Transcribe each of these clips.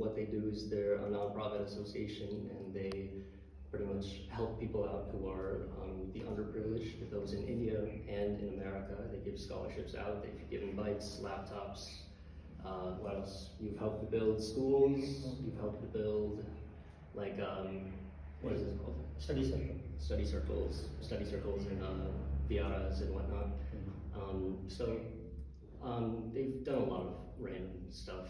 what they do is they're a nonprofit association, and they pretty much help people out who are the underprivileged, those in India and in America. They give scholarships out, they've given bikes, laptops, what else? You've helped to build schools, you've helped to build, like, what is it called? Study circle. Study circles in Viaras and whatnot. They've done a lot of random stuff,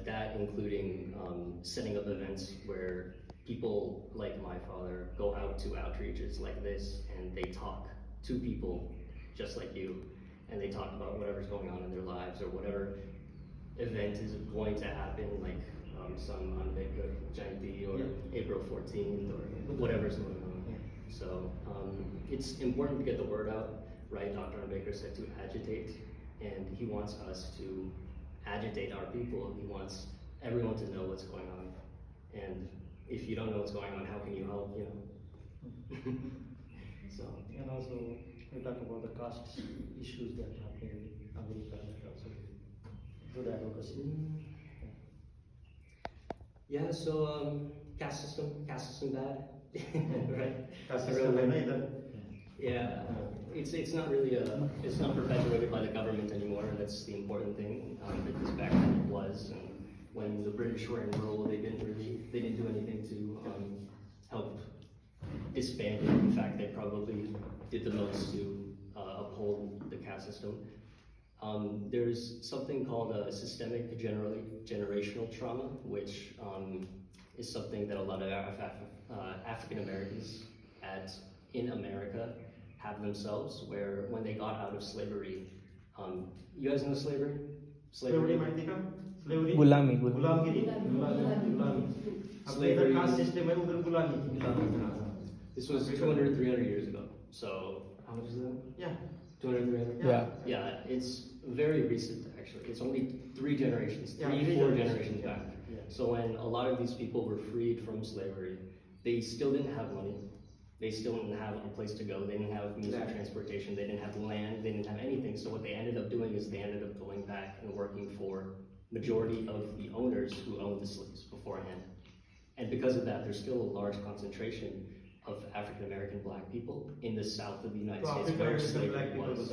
that including setting up events where people like my father go out to outreaches like this, and they talk to people just like you, and they talk about whatever's going on in their lives, or whatever event is going to happen, like some Ambedkar Jayanti or April 14th or whatever's going on. So it's important to get the word out, right? Dr. Ambedkar said to agitate, and he wants us to agitate our people. He wants everyone to know what's going on, and if you don't know what's going on, how can you help, you know? So. And also, we talk about the caste issues that happen in America, and also good advocacy. Yeah, so caste system bad, right? Caste system, yeah, it's not really it's not perpetuated by the government anymore, and that's the important thing, because back then it was, and when the British were in rule, they didn't do anything to help disband it. In fact, they probably did the most to uphold the caste system. There's something called a systemic generational trauma, which is something that a lot of African Americans in America have themselves, where when they got out of slavery, you guys know slavery? Slavery. Gulami. Slavery. This was 200, 300 years ago. So how much is that? Yeah. 200, 300? Yeah. Yeah, it's very recent actually. It's only 3 generations, 4 generations back. Yeah. So when a lot of these people were freed from slavery, they still didn't have money. They still didn't have a place to go. They didn't have means of transportation. They didn't have land. They didn't have anything. So what they ended up doing is they ended up going back and working for majority of the owners who owned the slaves beforehand. And because of that, there's still a large concentration of African American black people in the south of the United States where slavery was.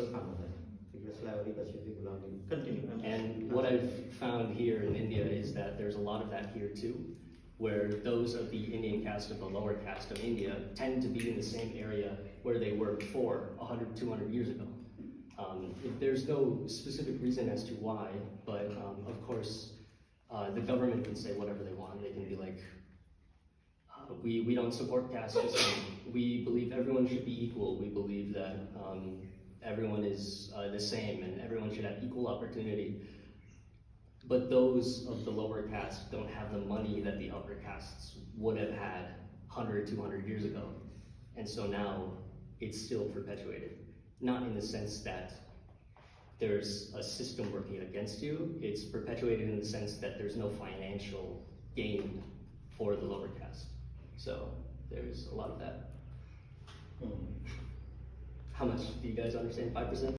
And what I've found here in India is that there's a lot of that here too, where those of the Indian caste, of the lower caste of India, tend to be in the same area where they were before 100, 200 years ago. There's no specific reason as to why, but of course, the government can say whatever they want. They can be like, we don't support caste system. We believe everyone should be equal. We believe that everyone is the same and everyone should have equal opportunity. But those of the lower caste don't have the money that the upper castes would have had 100, 200 years ago. And so now it's still perpetuated. Not in the sense that there's a system working against you. It's perpetuated in the sense that there's no financial gain for the lower caste. So there's a lot of that. How much do you guys understand? 5%?